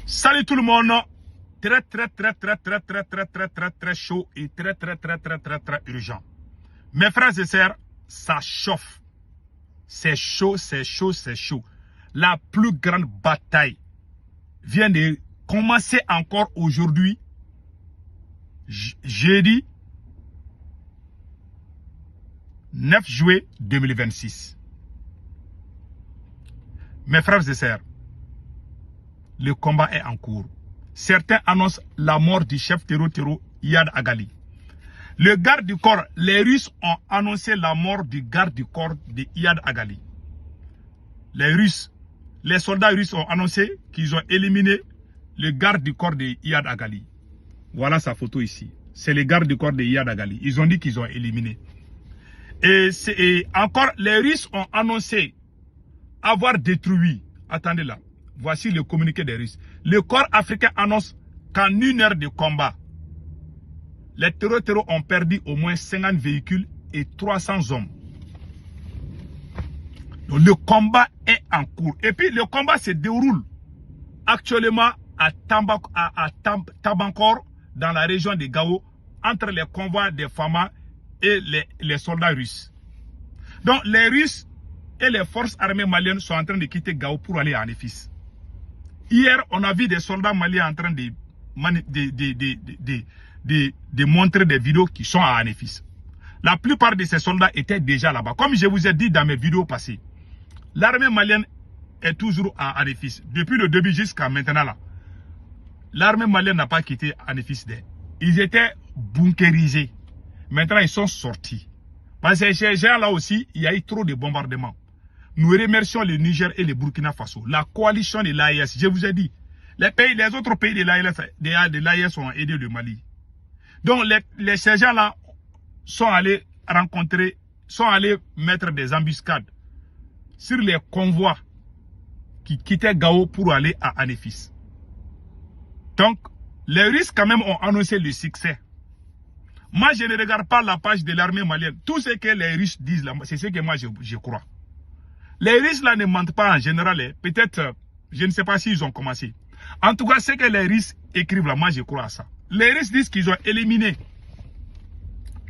Salut tout le monde. Très chaud et très urgent. Mes frères et sœurs, ça chauffe. C'est chaud. La plus grande bataille vient de commencer encore aujourd'hui, jeudi 9 juillet 2026. Mes frères et sœurs, le combat est en cours. Certains annoncent la mort du chef terror Iyad Agali. Le garde du corps, les Russes ont annoncé la mort du garde du corps de Iyad Agali. Les soldats russes ont annoncé qu'ils ont éliminé le garde du corps de Iyad Agali. Voilà sa photo ici. C'est le garde du corps de Iyad Agali. Ils ont dit qu'ils ont éliminé. Et encore, les Russes ont annoncé avoir détruit. Attendez là. Voici le communiqué des Russes. Le corps africain annonce qu'en 1 heure de combat, les terroristes ont perdu au moins 50 véhicules et 300 hommes. Donc, le combat est en cours. Et puis le combat se déroule actuellement à Tabankor, dans la région de Gao, entre les convois des Fama et les soldats russes. Donc les Russes et les forces armées maliennes sont en train de quitter Gao pour aller à Anefis. Hier, on a vu des soldats maliens en train de montrer des vidéos qui sont à Anefis. La plupart de ces soldats étaient déjà là-bas. Comme je vous ai dit dans mes vidéos passées, l'armée malienne est toujours à Anefis. Depuis le début jusqu'à maintenant là. L'armée malienne n'a pas quitté Anefis. Ils étaient bunkérisés. Maintenant, ils sont sortis. Parce que ces gens-là aussi, il y a eu trop de bombardements. Nous remercions le Niger et le Burkina Faso. La coalition de l'AES, je vous ai dit, les autres pays de l'AES ont aidé le Mali. Donc, ces gens-là sont allés mettre des embuscades sur les convois qui quittaient Gao pour aller à Anefis. Donc, les Russes quand même ont annoncé le succès. Moi, je ne regarde pas la page de l'armée malienne. Tout ce que les Russes disent là, c'est ce que moi je crois. Les Russes là ne mentent pas en général. Peut-être, je ne sais pas s'ils ont commencé. En tout cas, ce que les Russes écrivent là, moi je crois à ça. Les Russes disent qu'ils ont éliminé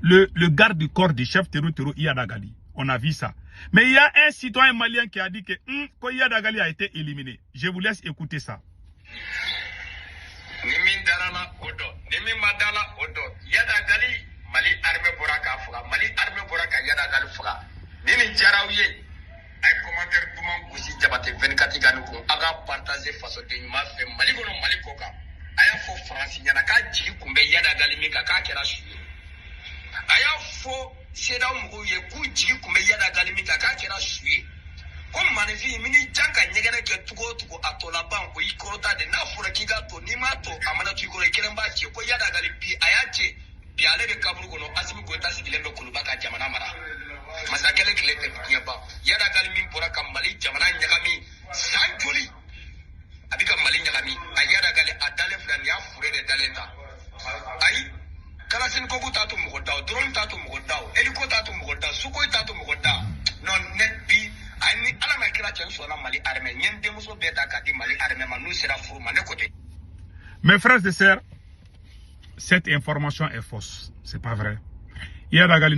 le garde du corps du chef terror Iyad Agali. On a vu ça. Mais il y a un citoyen malien qui a dit que Iyad Agali a été éliminé. Je vous laisse écouter ça. Nimi darala odo, nimi madala odo. Iyad Agali, Mali armée boraka fuga, Mali armée boraka Iyad Agali fuga. Nini jarawye. Ay commentaire duman gosi jabate 24 ganu ko aga partager façon de ma fait Mali gono Mali koka. Aya fo France nyana ka jigi kumbe Iyad Agali mi ka kera shu. Aya fo seda mu ye ku jigi kumbe Iyad Agali mi ka kera shu. Comme manifi mini janka nyegene ke tugo atola ban ko ikorota de na fura kiga to ni mato amana tu ikoro keremba che ko Iyad Agali bi ayache bi ale de kaburu gono asimi ko tasigilendo kulubaka jamana mara masakele kilete binyaba Iyad Agali min pora kam Mali jamana nyagami sanjoli abika Mali nyagami Iyad Agali adale flan ya fure de dalenta ai kala sin ko tatu mo daw drone tatu mo daw heliko tatu mo daw suko tatu mo daw non net bi ani ala ma kira chen so na Mali armée nyende muso beta ka di Mali armée manu sera furu mané côté. Mes frères et sœurs, cette information est fausse, c'est pas vrai. Iyad Agali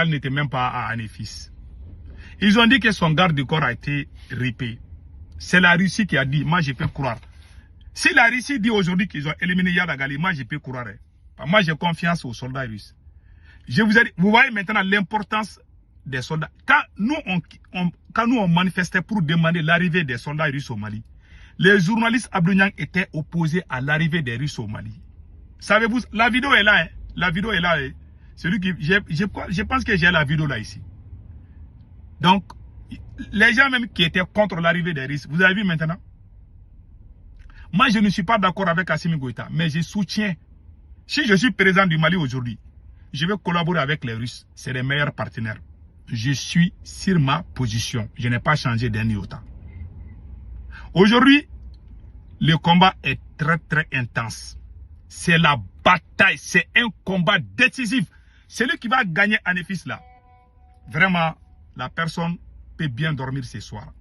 n'était même pas à Anefis. Ils ont dit que son garde du corps a été ripé. C'est la Russie qui a dit, moi je peux croire. Si la Russie dit aujourd'hui qu'ils ont éliminé Iyad Agali, moi je peux croire. Moi j'ai confiance aux soldats russes. Je vous ai dit, vous voyez maintenant l'importance des soldats. Quand nous on manifestait pour demander l'arrivée des soldats russes au Mali, les journalistes Abdou Niang étaient opposés à l'arrivée des Russes au Mali. Savez-vous, la vidéo est là. La vidéo est là. Celui qui, je pense que j'ai la vidéo là ici. Donc, les gens même qui étaient contre l'arrivée des Russes, vous avez vu maintenant? Moi, je ne suis pas d'accord avec Assimi Goïta, mais je soutiens. Si je suis président du Mali aujourd'hui, je vais collaborer avec les Russes. C'est les meilleurs partenaires. Je suis sur ma position. Je n'ai pas changé d'un iota. Aujourd'hui, le combat est très intense. C'est la bataille. C'est un combat décisif. Celui qui va gagner Anefis là, vraiment, la personne peut bien dormir ce soir.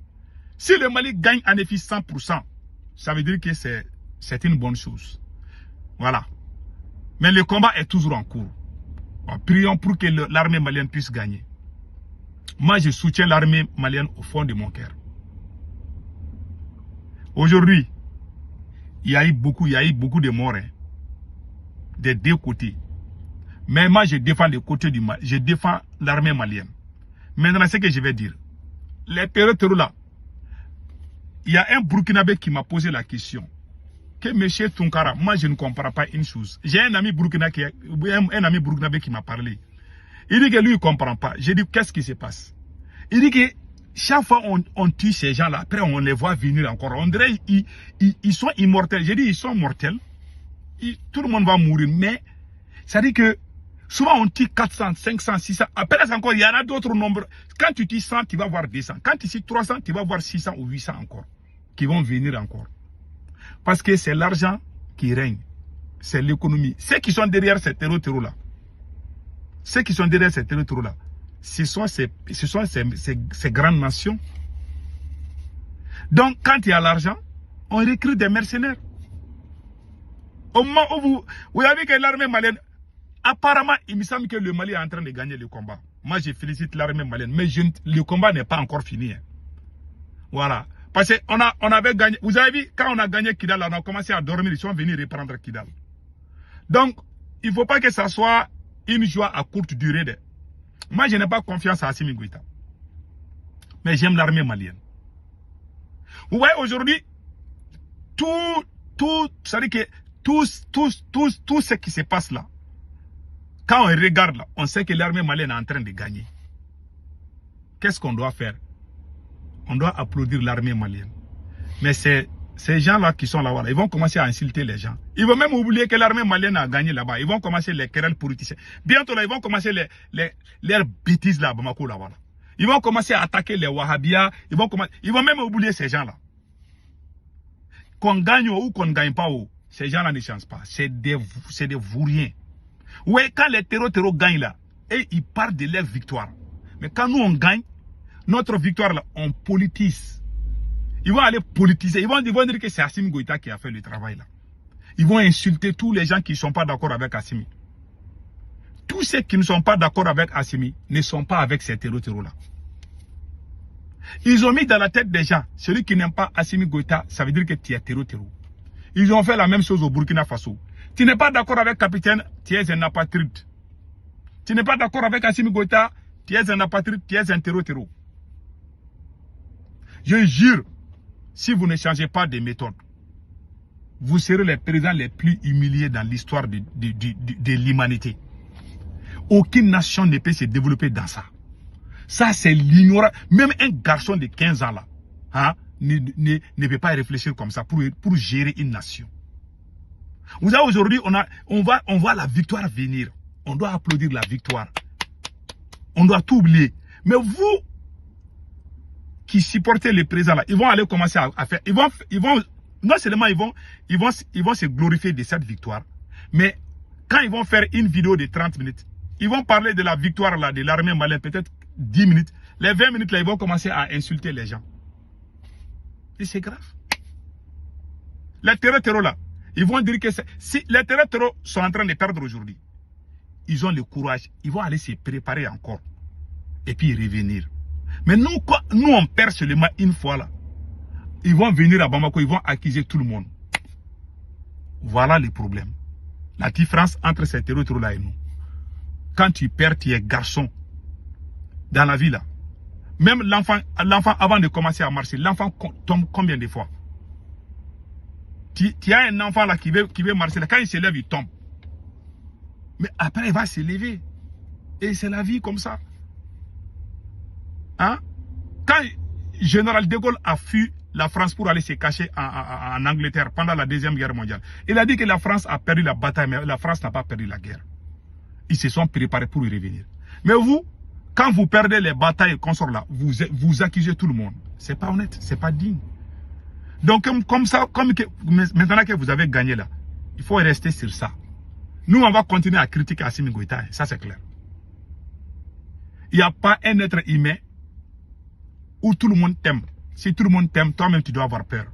Si le Mali gagne Anefis 100%, ça veut dire que c'est une bonne chose. Voilà. Mais le combat est toujours en cours. Prions pour que l'armée malienne puisse gagner. Moi, je soutiens l'armée malienne au fond de mon cœur. Aujourd'hui, il y a eu beaucoup de morts, hein, des deux côtés. Mais moi, je défends le côté du Mali. Je défends l'armée malienne. Maintenant, ce que je vais dire. Les terroristes là, il y a un Burkinabé qui m'a posé la question. Que M. Tunkara, moi je ne comprends pas une chose. J'ai un ami burkinabé qui m'a parlé. Il dit que lui il ne comprend pas. J'ai dit qu'est-ce qui se passe? Il dit que chaque fois on tue ces gens-là, après on les voit venir encore. On dirait ils sont immortels. J'ai dit ils sont mortels. Tout le monde va mourir. Mais ça dit que souvent on tue 400, 500, 600. Après encore, il y en a d'autres nombres. Quand tu tues 100, tu vas voir 200. Quand tu tues 300, tu vas voir 600 ou 800 encore. Qui vont venir encore. Parce que c'est l'argent qui règne. C'est l'économie. Ceux qui sont derrière ces terreaux-là, ce sont ces grandes nations. Donc, quand il y a l'argent, on recrute des mercenaires. Au moment où vous avez vu que l'armée malienne, apparemment, il me semble que le Mali est en train de gagner le combat. Moi, je félicite l'armée malienne, mais le combat n'est pas encore fini. Hein. Voilà. Parce qu'on avait gagné. Vous avez vu, quand on a gagné Kidal, on a commencé à dormir. Ils sont venus reprendre Kidal. Donc, il ne faut pas que ça soit une joie à courte durée. Moi, je n'ai pas confiance à Assimi Goïta. Mais j'aime l'armée malienne. Vous voyez, aujourd'hui, ça dit que tout ce qui se passe là, quand on regarde là, on sait que l'armée malienne est en train de gagner. Qu'est-ce qu'on doit faire? On doit applaudir l'armée malienne. Mais ces gens-là qui sont là-bas, ils vont commencer à insulter les gens. Ils vont même oublier que l'armée malienne a gagné là-bas. Ils vont commencer les querelles politiciennes. Bientôt là, ils vont commencer leurs bêtises là, à Bamako là-bas. Ils vont commencer à attaquer les Wahhabiyas. Ils vont même oublier ces gens-là. Qu'on gagne ou qu'on ne gagne pas, ces gens-là ne changent pas. C'est des vauriens. Oui, quand les terreaux gagnent là, et ils parlent de leur victoire. Mais quand nous on gagne, notre victoire là, on politise. Ils vont aller politiser. Ils vont dire que c'est Assimi Goïta qui a fait le travail là. Ils vont insulter tous les gens qui ne sont pas d'accord avec Assimi. Tous ceux qui ne sont pas d'accord avec Assimi ne sont pas avec ces terreaux là. Ils ont mis dans la tête des gens, celui qui n'aime pas Assimi Goïta, ça veut dire que tu es terreau. Ils ont fait la même chose au Burkina Faso. Tu n'es pas d'accord avec Capitaine, tu es un apatride. Tu n'es pas d'accord avec Assimi Goïta, tu es un apatride, tu es un terreau. Je jure, si vous ne changez pas de méthode, vous serez les présidents les plus humiliés dans l'histoire de l'humanité. Aucune nation ne peut se développer dans ça. Ça, c'est l'ignorance. Même un garçon de 15 ans là, hein, ne peut pas réfléchir comme ça pour gérer une nation. Vous savez, aujourd'hui, on voit la victoire venir. On doit applaudir la victoire. On doit tout oublier. Mais vous, qui supportez le président là, ils vont aller commencer à faire, non seulement ils vont se glorifier de cette victoire, mais quand ils vont faire une vidéo de 30 minutes, ils vont parler de la victoire là, de l'armée malienne, peut-être 10 minutes, les 20 minutes là, ils vont commencer à insulter les gens. Et c'est grave. Les terreaux là, ils vont dire que si les terreaux sont en train de perdre aujourd'hui, ils ont le courage, ils vont aller se préparer encore, et puis revenir. Mais nous, on perd seulement une fois là. Ils vont venir à Bamako, ils vont accuser tout le monde. Voilà le problème. La différence entre ces terreaux là et nous. Quand tu perds, tu es garçon. Dans la vie là. Même l'enfant, avant de commencer à marcher, l'enfant tombe combien de fois? Tu as un enfant là qui veut marcher là. Quand il se lève, il tombe. Mais après, il va se lever. Et c'est la vie comme ça. Hein? Quand Général de Gaulle a fui la France pour aller se cacher en Angleterre pendant la Deuxième Guerre mondiale, il a dit que la France a perdu la bataille, mais la France n'a pas perdu la guerre. Ils se sont préparés pour y revenir. Mais vous, quand vous perdez les batailles consorts là, vous accusez tout le monde. C'est pas honnête, c'est pas digne. Donc maintenant que vous avez gagné là, il faut rester sur ça. Nous, on va continuer à critiquer Assimi Goïta, ça c'est clair. Il n'y a pas un être humain où tout le monde t'aime. Si tout le monde t'aime, toi-même tu dois avoir peur.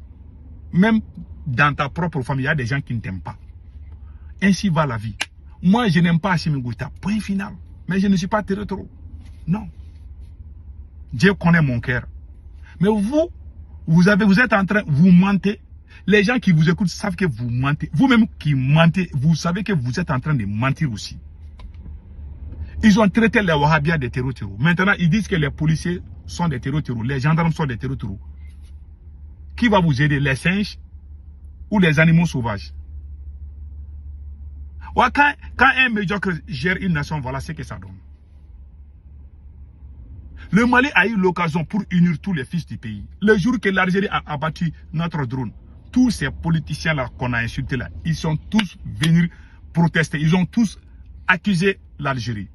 même dans ta propre famille, il y a des gens qui ne t'aiment pas. Ainsi va la vie. Moi, je n'aime pas Assimi Goïta. Point final. Mais je ne suis pas terroristes. Non. Dieu connaît mon cœur. Mais vous êtes en train, vous mentez. Les gens qui vous écoutent savent que vous mentez. Vous-même qui mentez, vous savez que vous êtes en train de mentir aussi. Ils ont traité les Wahhabias de terroristes. Maintenant, ils disent que les policiers sont des terroristes. Les gendarmes sont des terroristes. Qui va vous aider? Les singes ou les animaux sauvages? Ouais, quand un médiocre gère une nation, voilà ce que ça donne. Le Mali a eu l'occasion pour unir tous les fils du pays. Le jour que l'Algérie a abattu notre drone, tous ces politiciens-là qu'on a insultés là, ils sont tous venus protester. Ils ont tous accusé l'Algérie.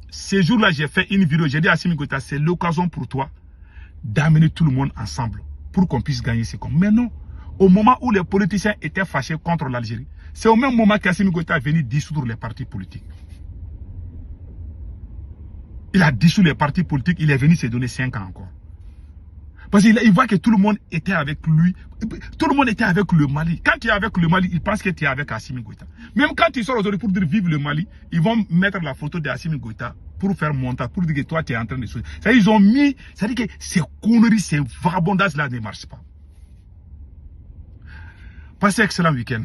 Ce jour-là, j'ai fait une vidéo. J'ai dit à Assimi Goïta, c'est l'occasion pour toi d'amener tout le monde ensemble pour qu'on puisse gagner ce combat. Mais non, au moment où les politiciens étaient fâchés contre l'Algérie, c'est au même moment qu'Assimi Goïta est venu dissoudre les partis politiques. Il a dissous les partis politiques, il est venu se donner 5 ans encore. Parce qu'il voit que tout le monde était avec lui. Tout le monde était avec le Mali. Quand tu es avec le Mali, il pense que tu es avec Assimi Goïta. Même quand tu sors aujourd'hui pour dire vive le Mali, ils vont mettre la photo d'Assimi Goïta pour faire montage, pour dire que toi tu es en train de sauter. C'est-à-dire ils ont mis, c'est-à-dire que ces conneries, ces vagabondages là ne marchent pas. Passez un excellent week-end.